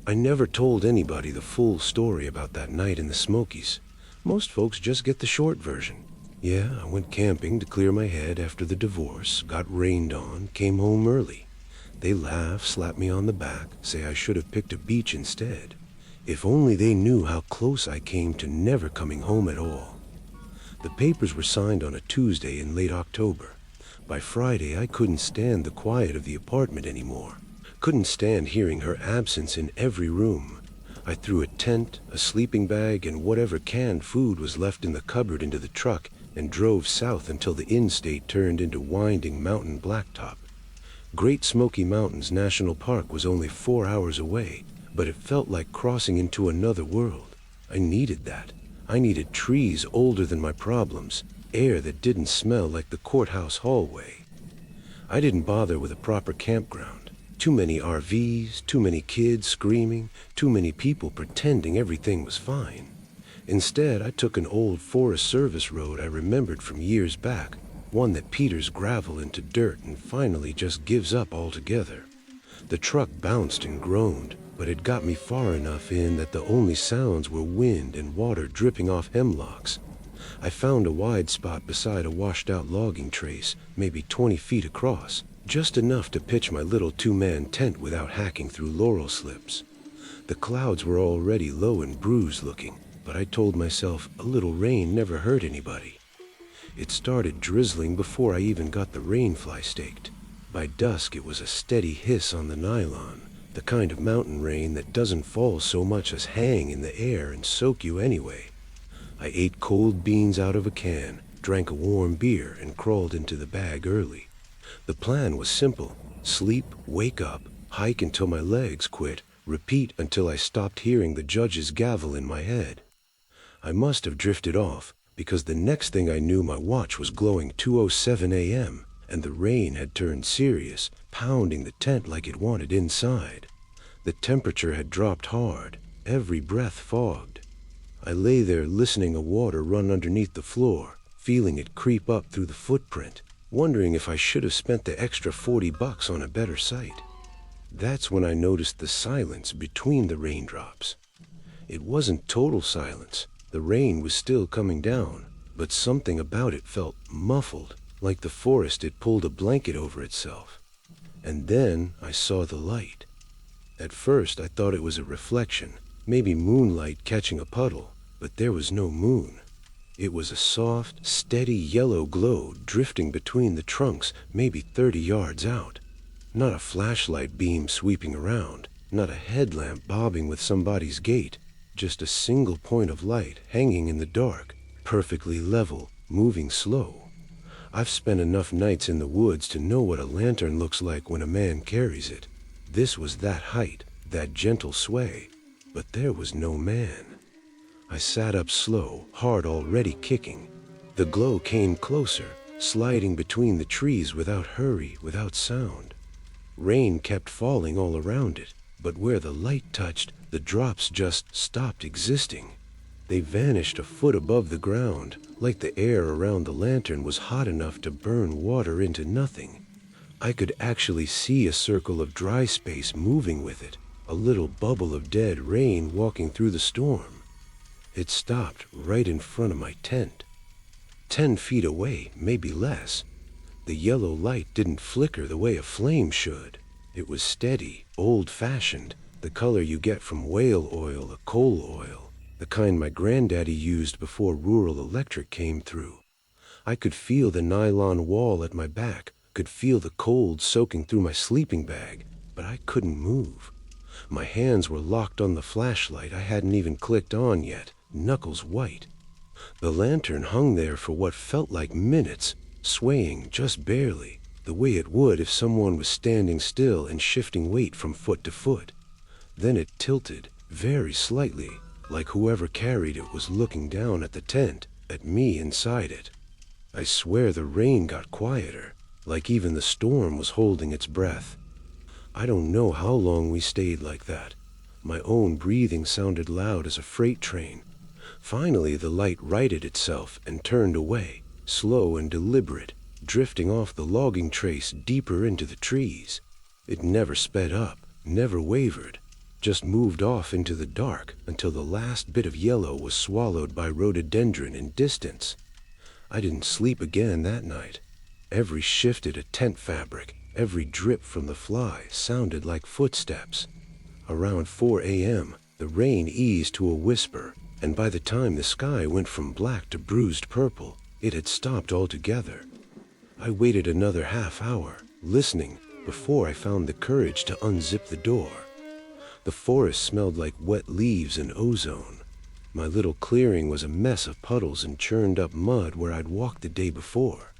I never told anybody the full story about that night in the Smokies. Most folks just get the short version. Yeah, I went camping to clear my head after the divorce, got rained on, came home early. They laugh, slap me on the back, say I should have picked a beach instead. If only they knew how close I came to never coming home at all. The papers were signed on a Tuesday in late October. By Friday, I couldn't stand the quiet of the apartment anymore. Couldn't stand hearing her absence in every room. I threw a tent, a sleeping bag, and whatever canned food was left in the cupboard into the truck and drove south until the in-state turned into winding mountain blacktop. Great Smoky Mountains National Park was only 4 hours away, but it felt like crossing into another world. I needed that. I needed trees older than my problems, air that didn't smell like the courthouse hallway. I didn't bother with a proper campground. Too many RVs, too many kids screaming, too many people pretending everything was fine. Instead, I took an old Forest Service road I remembered from years back, one that peters gravel into dirt and finally just gives up altogether. The truck bounced and groaned, but it got me far enough in that the only sounds were wind and water dripping off hemlocks. I found a wide spot beside a washed-out logging trace, maybe 20 feet across, just enough to pitch my little two-man tent without hacking through laurel slips. The clouds were already low and bruised-looking, but I told myself a little rain never hurt anybody. It started drizzling before I even got the rainfly staked. By dusk, it was a steady hiss on the nylon, the kind of mountain rain that doesn't fall so much as hang in the air and soak you anyway. I ate cold beans out of a can, drank a warm beer, and crawled into the bag early. The plan was simple: sleep, wake up, hike until my legs quit, repeat until I stopped hearing the judge's gavel in my head. I must have drifted off, because the next thing I knew my watch was glowing 2:07 a.m., and the rain had turned serious, pounding the tent like it wanted inside. The temperature had dropped hard, every breath fogged. I lay there listening to water run underneath the floor, feeling it creep up through the footprint, wondering if I should have spent the extra $40 on a better site. That's when I noticed the silence between the raindrops. It wasn't total silence. The rain was still coming down, but something about it felt muffled, like the forest had pulled a blanket over itself. And then I saw the light. At first I thought it was a reflection, maybe moonlight catching a puddle, but there was no moon. It was a soft, steady yellow glow drifting between the trunks, maybe 30 yards out. Not a flashlight beam sweeping around, not a headlamp bobbing with somebody's gait, just a single point of light hanging in the dark, perfectly level, moving slow. I've spent enough nights in the woods to know what a lantern looks like when a man carries it. This was that height, that gentle sway, but there was no man. I sat up slow, heart already kicking. The glow came closer, sliding between the trees without hurry, without sound. Rain kept falling all around it, but where the light touched, the drops just stopped existing. They vanished a foot above the ground, like the air around the lantern was hot enough to burn water into nothing. I could actually see a circle of dry space moving with it, a little bubble of dead rain walking through the storm. It stopped right in front of my tent. 10 feet away, maybe less. The yellow light didn't flicker the way a flame should. It was steady, old-fashioned, the color you get from whale oil or coal oil, the kind my granddaddy used before rural electric came through. I could feel the nylon wall at my back, could feel the cold soaking through my sleeping bag, but I couldn't move. My hands were locked on the flashlight I hadn't even clicked on yet, knuckles white. The lantern hung there for what felt like minutes, swaying just barely, the way it would if someone was standing still and shifting weight from foot to foot. Then it tilted, very slightly, like whoever carried it was looking down at the tent, at me inside it. I swear the rain got quieter, like even the storm was holding its breath. I don't know how long we stayed like that. My own breathing sounded loud as a freight train. Finally, the light righted itself and turned away, slow and deliberate, drifting off the logging trace deeper into the trees. It never sped up, never wavered, just moved off into the dark until the last bit of yellow was swallowed by rhododendron in distance. I didn't sleep again that night. Every shift of tent fabric, every drip from the fly sounded like footsteps. Around 4 a.m., the rain eased to a whisper, and by the time the sky went from black to bruised purple, it had stopped altogether. I waited another half hour, listening, before I found the courage to unzip the door. The forest smelled like wet leaves and ozone. My little clearing was a mess of puddles and churned up mud where I'd walked the day before.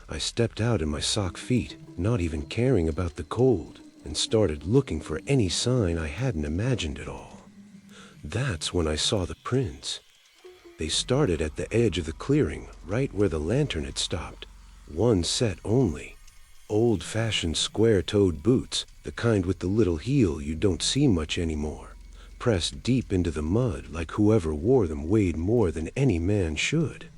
I stepped out in my sock feet, not even caring about the cold, and started looking for any sign I hadn't imagined at all. That's when I saw the prints. They started at the edge of the clearing, right where the lantern had stopped. One set only. Old-fashioned square-toed boots, the kind with the little heel you don't see much anymore, pressed deep into the mud like whoever wore them weighed more than any man should.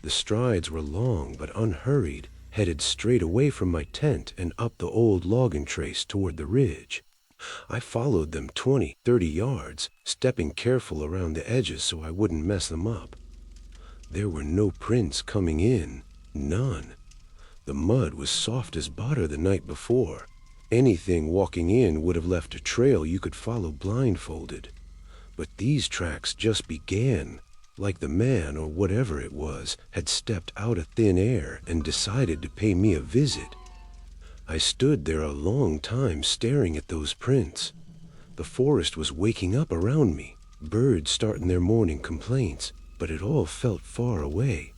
The strides were long but unhurried, headed straight away from my tent and up the old logging trace toward the ridge. I followed them 20, 30 yards, stepping careful around the edges so I wouldn't mess them up. There were no prints coming in, none. The mud was soft as butter the night before. Anything walking in would have left a trail you could follow blindfolded. But these tracks just began, like the man or whatever it was had stepped out of thin air and decided to pay me a visit. I stood there a long time staring at those prints. The forest was waking up around me, birds starting their morning complaints, but it all felt far away.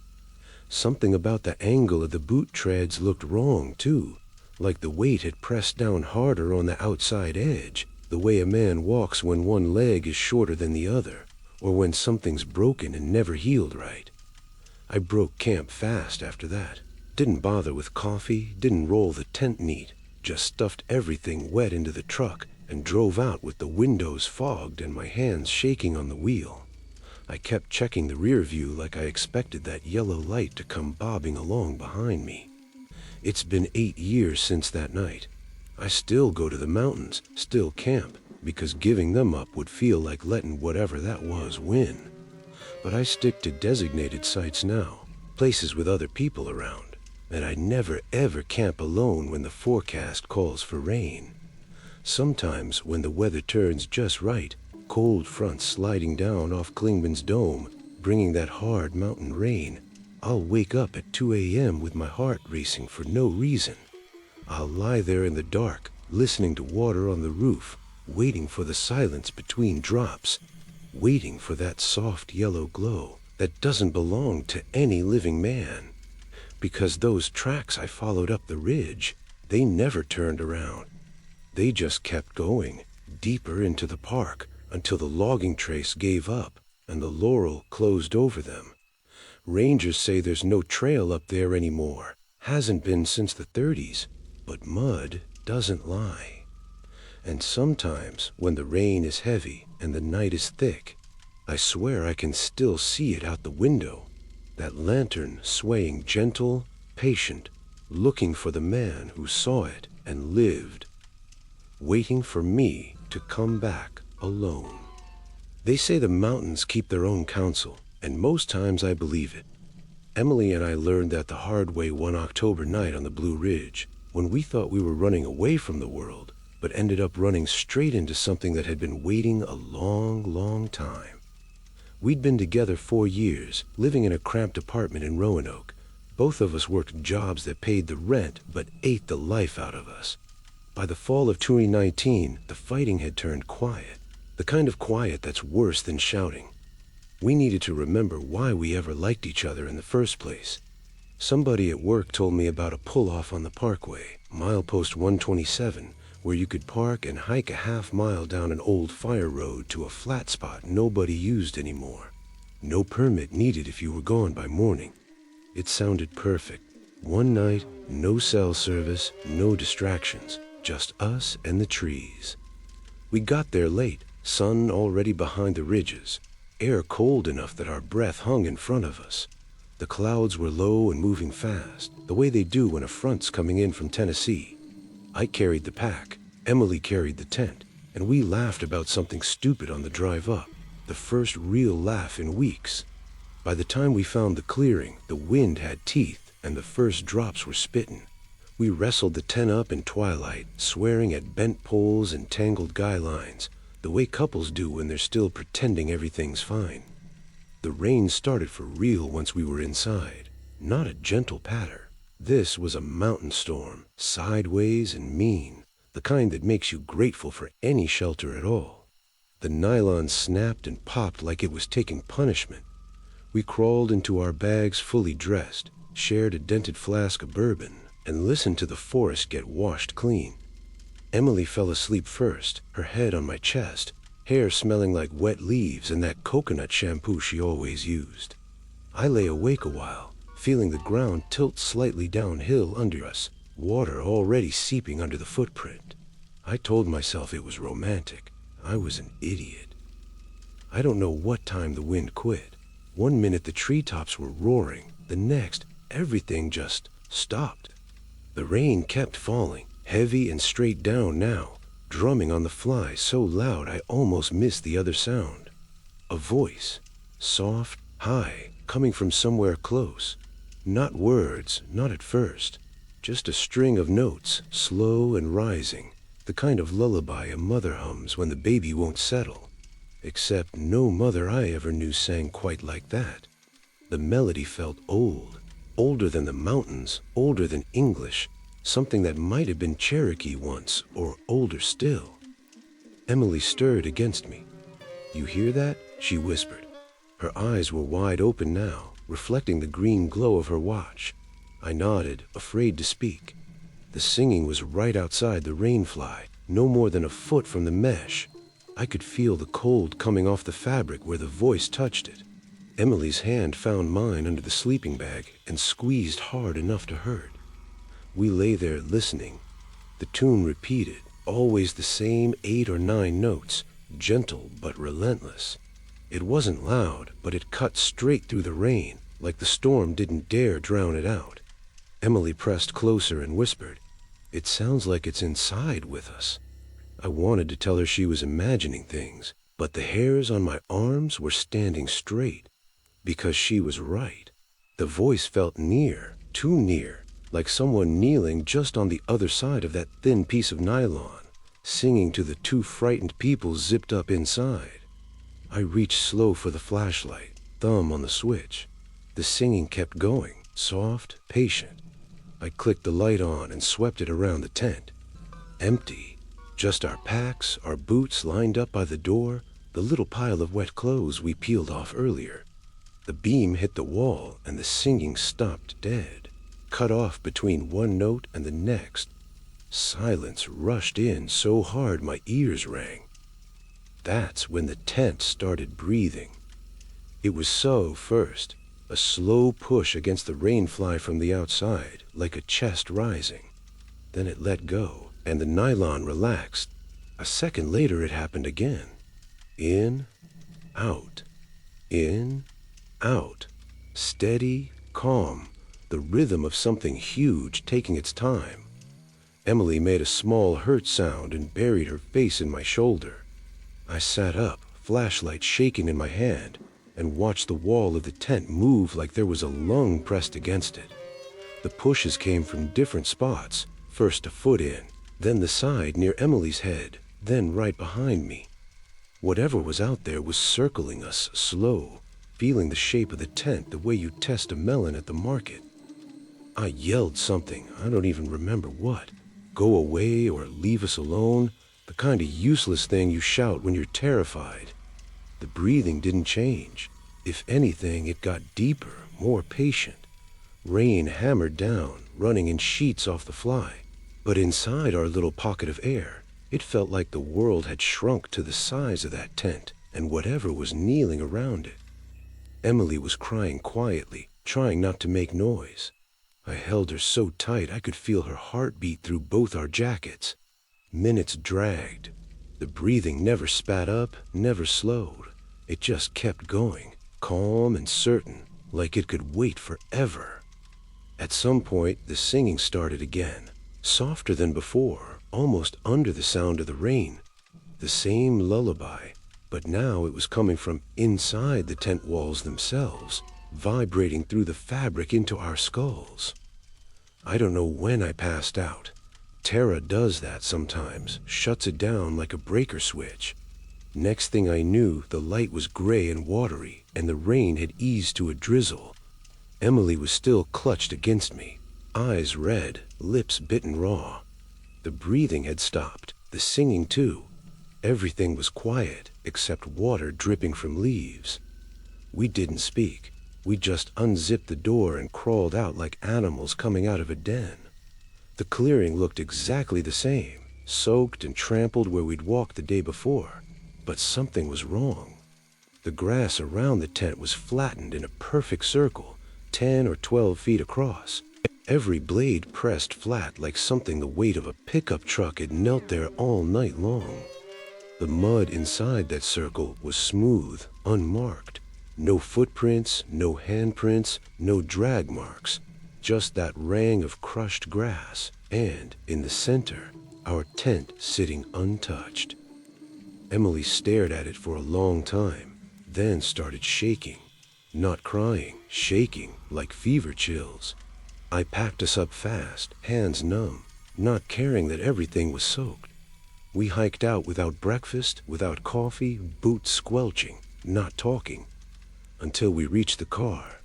Something about the angle of the boot treads looked wrong, too, like the weight had pressed down harder on the outside edge, the way a man walks when one leg is shorter than the other, or when something's broken and never healed right. I broke camp fast after that. Didn't bother with coffee, didn't roll the tent neat, just stuffed everything wet into the truck and drove out with the windows fogged and my hands shaking on the wheel. I kept checking the rear view like I expected that yellow light to come bobbing along behind me. It's been 8 years since that night. I still go to the mountains, still camp, because giving them up would feel like letting whatever that was win. But I stick to designated sites now, places with other people around, and I never ever camp alone when the forecast calls for rain. Sometimes when the weather turns just right, cold fronts sliding down off Klingman's dome, bringing that hard mountain rain, I'll wake up at 2 a.m. with my heart racing for no reason. I'll lie there in the dark, listening to water on the roof, waiting for the silence between drops, waiting for that soft yellow glow that doesn't belong to any living man. Because those tracks I followed up the ridge, they never turned around. They just kept going, deeper into the park, until the logging trace gave up and the laurel closed over them. Rangers say there's no trail up there anymore, hasn't been since the 30s, but mud doesn't lie. And sometimes when the rain is heavy and the night is thick, I swear I can still see it out the window, that lantern swaying gentle, patient, looking for the man who saw it and lived, waiting for me to come back alone. They say the mountains keep their own counsel, and most times I believe it. Emily and I learned that the hard way one October night on the Blue Ridge, when we thought we were running away from the world, but ended up running straight into something that had been waiting a long, long time. We'd been together 4 years, living in a cramped apartment in Roanoke. Both of us worked jobs that paid the rent, but ate the life out of us. By the fall of 2019, the fighting had turned quiet. The kind of quiet that's worse than shouting. We needed to remember why we ever liked each other in the first place. Somebody at work told me about a pull-off on the Parkway, milepost 127, where you could park and hike a half-mile down an old fire road to a flat spot nobody used anymore. No permit needed if you were gone by morning. It sounded perfect. One night, no cell service, no distractions, just us and the trees. We got there late, sun already behind the ridges, air cold enough that our breath hung in front of us. The clouds were low and moving fast, the way they do when a front's coming in from Tennessee. I carried the pack, Emily carried the tent, and we laughed about something stupid on the drive up, the first real laugh in weeks. By the time we found the clearing, the wind had teeth, and the first drops were spittin'. We wrestled the tent up in twilight, swearing at bent poles and tangled guy lines, the way couples do when they're still pretending everything's fine. The rain started for real once we were inside, not a gentle patter. This was a mountain storm, sideways and mean, the kind that makes you grateful for any shelter at all. The nylon snapped and popped like it was taking punishment. We crawled into our bags fully dressed, shared a dented flask of bourbon, and listened to the forest get washed clean. Emily fell asleep first, her head on my chest, hair smelling like wet leaves and that coconut shampoo she always used. I lay awake a while, feeling the ground tilt slightly downhill under us, water already seeping under the footprint. I told myself it was romantic. I was an idiot. I don't know what time the wind quit. One minute the treetops were roaring, the next everything just stopped. The rain kept falling, heavy and straight down now, drumming on the fly so loud I almost missed the other sound. A voice, soft, high, coming from somewhere close. Not words, not at first. Just a string of notes, slow and rising, the kind of lullaby a mother hums when the baby won't settle. Except no mother I ever knew sang quite like that. The melody felt old, older than the mountains, older than English, something that might have been Cherokee once, or older still. Emily stirred against me. "You hear that?" she whispered. Her eyes were wide open now, reflecting the green glow of her watch. I nodded, afraid to speak. The singing was right outside the rainfly, no more than a foot from the mesh. I could feel the cold coming off the fabric where the voice touched it. Emily's hand found mine under the sleeping bag and squeezed hard enough to hurt. We lay there listening. The tune repeated, always the same 8 or 9 notes, gentle but relentless. It wasn't loud, but it cut straight through the rain, like the storm didn't dare drown it out. Emily pressed closer and whispered, "It sounds like it's inside with us." I wanted to tell her she was imagining things, but the hairs on my arms were standing straight, because she was right. The voice felt near, too near, like someone kneeling just on the other side of that thin piece of nylon, singing to the 2 frightened people zipped up inside. I reached slow for the flashlight, thumb on the switch. The singing kept going, soft, patient. I clicked the light on and swept it around the tent. Empty. Just our packs, our boots lined up by the door, the little pile of wet clothes we peeled off earlier. The beam hit the wall and the singing stopped dead, cut off between one note and the next. Silence rushed in so hard my ears rang. That's when the tent started breathing. It was so first, a slow push against the rainfly from the outside, like a chest rising. Then it let go, and the nylon relaxed. A second later it happened again. In, out, in, out. Steady, calm, the rhythm of something huge taking its time. Emily made a small hurt sound and buried her face in my shoulder. I sat up, flashlight shaking in my hand, and watched the wall of the tent move like there was a lung pressed against it. The pushes came from different spots, first a foot in, then the side near Emily's head, then right behind me. Whatever was out there was circling us, slow, feeling the shape of the tent the way you test a melon at the market. I yelled something, I don't even remember what. Go away or leave us alone, the kind of useless thing you shout when you're terrified. The breathing didn't change. If anything, it got deeper, more patient. Rain hammered down, running in sheets off the fly. But inside our little pocket of air, it felt like the world had shrunk to the size of that tent and whatever was kneeling around it. Emily was crying quietly, trying not to make noise. I held her so tight I could feel her heart beat through both our jackets. Minutes dragged. The breathing never spat up, never slowed. It just kept going, calm and certain, like it could wait forever. At some point, the singing started again, softer than before, almost under the sound of the rain. The same lullaby, but now it was coming from inside the tent walls themselves, vibrating through the fabric into our skulls. I don't know when I passed out. Terra does that sometimes, shuts it down like a breaker switch. Next thing I knew, the light was gray and watery, and the rain had eased to a drizzle. Emily was still clutched against me, eyes red, lips bitten raw. The breathing had stopped, the singing too. Everything was quiet, except water dripping from leaves. We didn't speak. We just unzipped the door and crawled out like animals coming out of a den. The clearing looked exactly the same, soaked and trampled where we'd walked the day before. But something was wrong. The grass around the tent was flattened in a perfect circle, 10 or 12 feet across. Every blade pressed flat like something the weight of a pickup truck had knelt there all night long. The mud inside that circle was smooth, unmarked. No footprints, no handprints, no drag marks. Just that rang of crushed grass, and, in the center, our tent sitting untouched. Emily stared at it for a long time, then started shaking. Not crying, shaking, like fever chills. I packed us up fast, hands numb, not caring that everything was soaked. We hiked out without breakfast, without coffee, boots squelching, not talking, until we reached the car.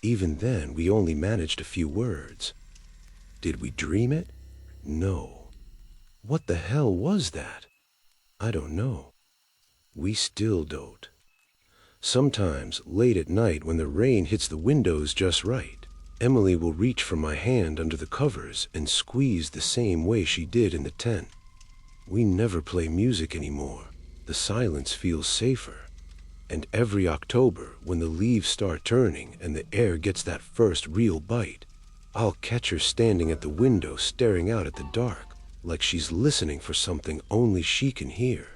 Even then, we only managed a few words. Did we dream it? No. What the hell was that? I don't know. We still don't. Sometimes, late at night when the rain hits the windows just right, Emily will reach for my hand under the covers and squeeze the same way she did in the tent. We never play music anymore. The silence feels safer. And every October, when the leaves start turning and the air gets that first real bite, I'll catch her standing at the window staring out at the dark, like she's listening for something only she can hear.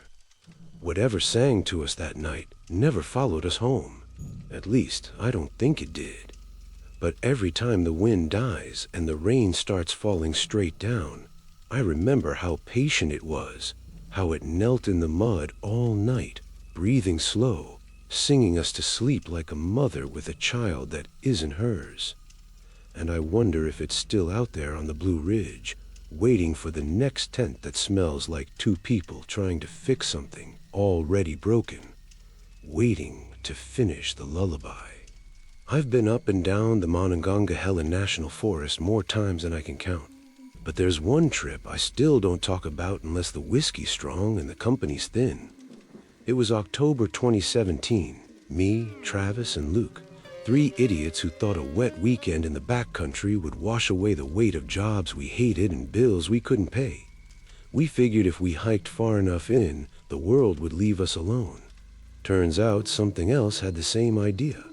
Whatever sang to us that night never followed us home. At least, I don't think it did. But every time the wind dies and the rain starts falling straight down, I remember how patient it was, how it knelt in the mud all night, breathing slow, singing us to sleep like a mother with a child that isn't hers. And I wonder if it's still out there on the Blue Ridge, waiting for the next tent that smells like two people trying to fix something already broken, waiting to finish the lullaby. I've been up and down the Monongahela National Forest more times than I can count, but there's one trip I still don't talk about unless the whiskey's strong and the company's thin. It was October 2017. Me, Travis, and Luke, 3 idiots who thought a wet weekend in the backcountry would wash away the weight of jobs we hated and bills we couldn't pay. We figured if we hiked far enough in, the world would leave us alone. Turns out something else had the same idea.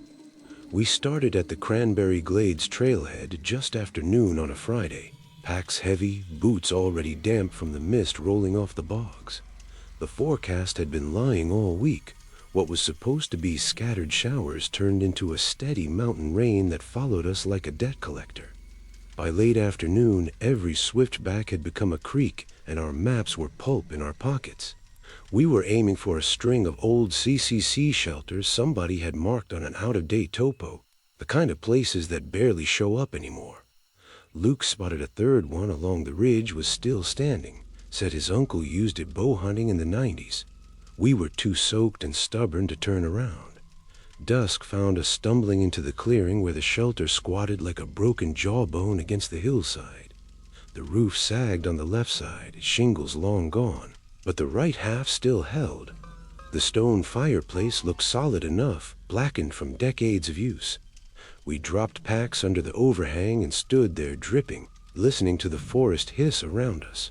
We started at the Cranberry Glades trailhead just after noon on a Friday, packs heavy, boots already damp from the mist rolling off the bogs. The forecast had been lying all week. What was supposed to be scattered showers turned into a steady mountain rain that followed us like a debt collector. By late afternoon, every swiftback had become a creek, and our maps were pulp in our pockets. We were aiming for a string of old CCC shelters somebody had marked on an out-of-date topo, the kind of places that barely show up anymore. Luke spotted a third one along the ridge was still standing, said his uncle used it bow hunting in the 90s. We were too soaked and stubborn to turn around. Dusk found us stumbling into the clearing where the shelter squatted like a broken jawbone against the hillside. The roof sagged on the left side, shingles long gone, but the right half still held. The stone fireplace looked solid enough, blackened from decades of use. We dropped packs under the overhang and stood there dripping, listening to the forest hiss around us.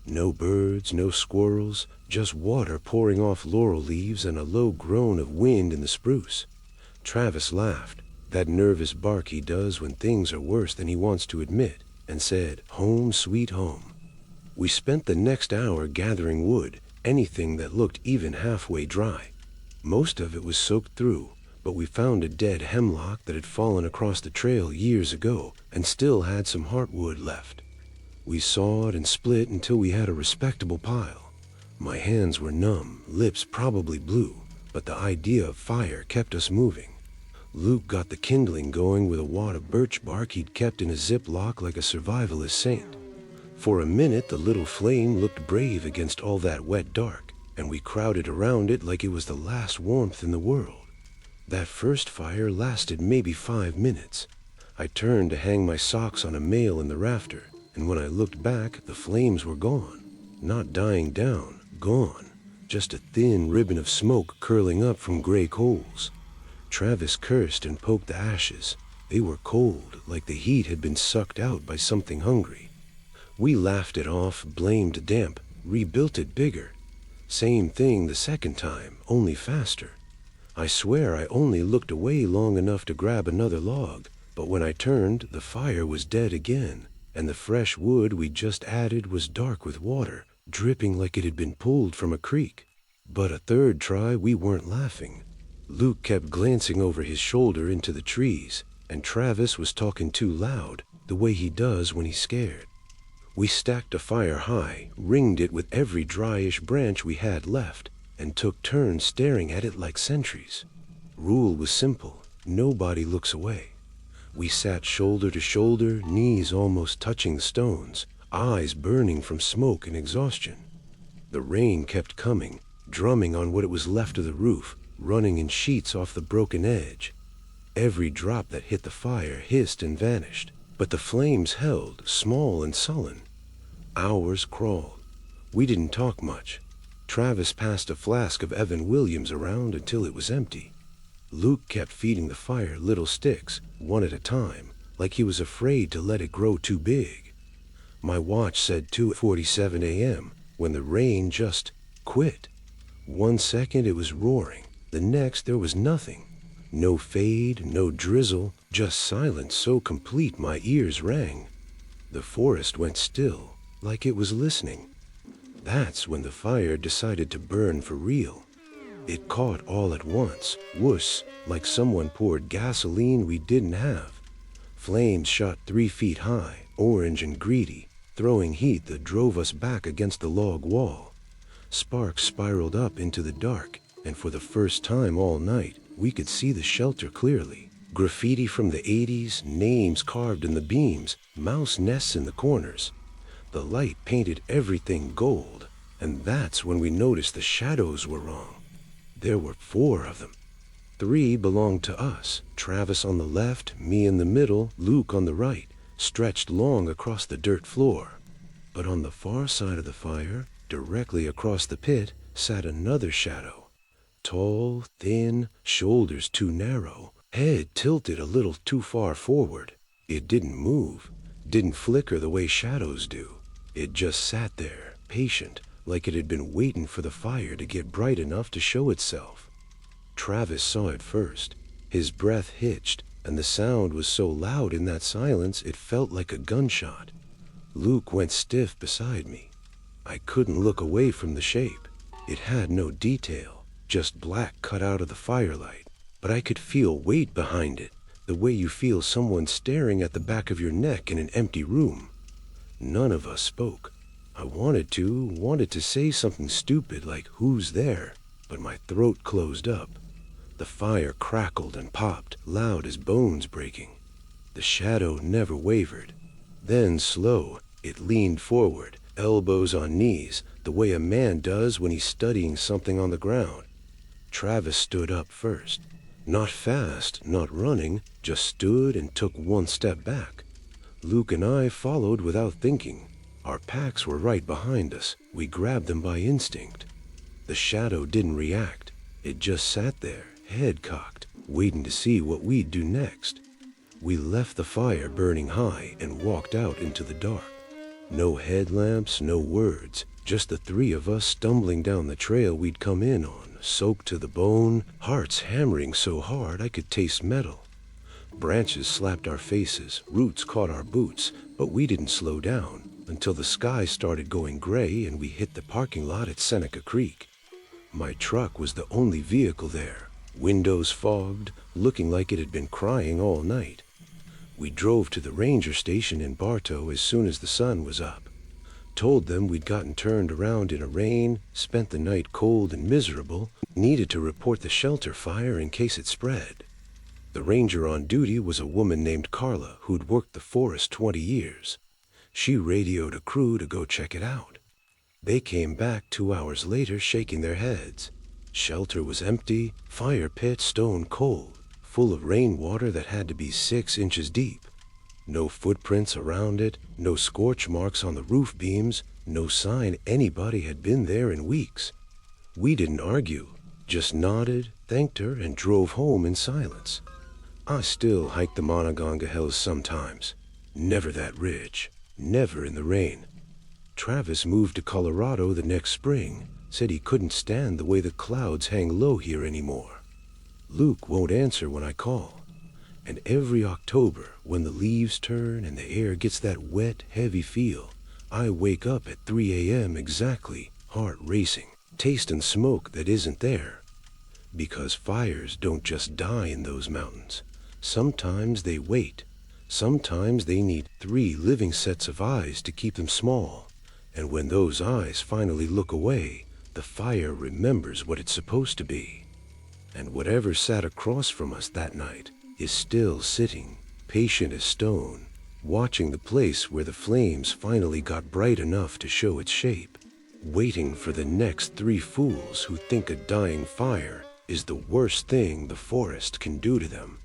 No birds, no squirrels, just water pouring off laurel leaves and a low groan of wind in the spruce. Travis laughed, that nervous bark he does when things are worse than he wants to admit, and said, "Home, sweet home." We spent the next hour gathering wood, anything that looked even halfway dry. Most of it was soaked through, but we found a dead hemlock that had fallen across the trail years ago and still had some heartwood left. We sawed and split until we had a respectable pile. My hands were numb, lips probably blue, but the idea of fire kept us moving. Luke got the kindling going with a wad of birch bark he'd kept in a Ziploc like a survivalist saint. For a minute, the little flame looked brave against all that wet dark, and we crowded around it like it was the last warmth in the world. That first fire lasted maybe 5 minutes. I turned to hang my socks on a nail in the rafter, and when I looked back, the flames were gone. Not dying down, gone. Just a thin ribbon of smoke curling up from gray coals. Travis cursed and poked the ashes. They were cold, like the heat had been sucked out by something hungry. We laughed it off, blamed damp, rebuilt it bigger. Same thing the second time, only faster. I swear I only looked away long enough to grab another log, but when I turned, the fire was dead again, and the fresh wood we just added was dark with water, dripping like it had been pulled from a creek. But a third try, we weren't laughing. Luke kept glancing over his shoulder into the trees, and Travis was talking too loud, the way he does when he's scared. We stacked a fire high, ringed it with every dryish branch we had left, and took turns staring at it like sentries. Rule was simple: nobody looks away. We sat shoulder to shoulder, knees almost touching the stones, eyes burning from smoke and exhaustion. The rain kept coming, drumming on what it was left of the roof, running in sheets off the broken edge. Every drop that hit the fire hissed and vanished, but the flames held, small and sullen. Hours crawled. We didn't talk much. Travis passed a flask of Evan Williams around until it was empty. Luke kept feeding the fire little sticks, one at a time, like he was afraid to let it grow too big. My watch said 2:47 a.m. when the rain just quit. 1 second it was roaring, the next there was nothing. No fade, no drizzle, just silence so complete my ears rang. The forest went still, like it was listening. That's when the fire decided to burn for real. It caught all at once, whoosh, like someone poured gasoline we didn't have. Flames shot 3 feet high, orange and greedy, throwing heat that drove us back against the log wall. Sparks spiraled up into the dark, and for the first time all night, we could see the shelter clearly. Graffiti from the 80s, names carved in the beams, mouse nests in the corners. The light painted everything gold, and that's when we noticed the shadows were wrong. There were 4 of them. 3 belonged to us, Travis on the left, me in the middle, Luke on the right, stretched long across the dirt floor. But on the far side of the fire, directly across the pit, sat another shadow. Tall, thin, shoulders too narrow, head tilted a little too far forward. It didn't move, didn't flicker the way shadows do. It just sat there, patient, like it had been waiting for the fire to get bright enough to show itself. Travis saw it first. His breath hitched, and the sound was so loud in that silence it felt like a gunshot. Luke went stiff beside me. I couldn't look away from the shape. It had no detail, just black cut out of the firelight, but I could feel weight behind it, the way you feel someone staring at the back of your neck in an empty room. None of us spoke. I wanted to say something stupid like, "Who's there?" but my throat closed up. The fire crackled and popped, loud as bones breaking. The shadow never wavered. Then, slow, it leaned forward, elbows on knees, the way a man does when he's studying something on the ground. Travis stood up first. Not fast, not running, just stood and took 1 step back. Luke and I followed without thinking. Our packs were right behind us. We grabbed them by instinct. The shadow didn't react. It just sat there, head cocked, waiting to see what we'd do next. We left the fire burning high and walked out into the dark. No headlamps, no words, just the 3 of us stumbling down the trail we'd come in on, soaked to the bone, hearts hammering so hard I could taste metal. Branches slapped our faces, roots caught our boots, but we didn't slow down until the sky started going gray and we hit the parking lot at Seneca Creek. My truck was the only vehicle there, windows fogged, looking like it had been crying all night. We drove to the ranger station in Bartow as soon as the sun was up. Told them we'd gotten turned around in a rain, spent the night cold and miserable, needed to report the shelter fire in case it spread. The ranger on duty was a woman named Carla who'd worked the forest 20 years. She radioed a crew to go check it out. They came back 2 hours later shaking their heads. Shelter was empty, fire pit stone cold, full of rainwater that had to be 6 inches deep. No footprints around it, no scorch marks on the roof beams, no sign anybody had been there in weeks. We didn't argue, just nodded, thanked her, and drove home in silence. I still hike the Monongahela Hills sometimes. Never that ridge, never in the rain. Travis moved to Colorado the next spring, said he couldn't stand the way the clouds hang low here anymore. Luke won't answer when I call. And every October, when the leaves turn and the air gets that wet, heavy feel, I wake up at 3 a.m. exactly, heart racing, tasting smoke that isn't there. Because fires don't just die in those mountains. Sometimes they wait. Sometimes they need 3 living sets of eyes to keep them small. And when those eyes finally look away, the fire remembers what it's supposed to be. And whatever sat across from us that night is still sitting, patient as stone, watching the place where the flames finally got bright enough to show its shape, waiting for the next 3 fools who think a dying fire is the worst thing the forest can do to them.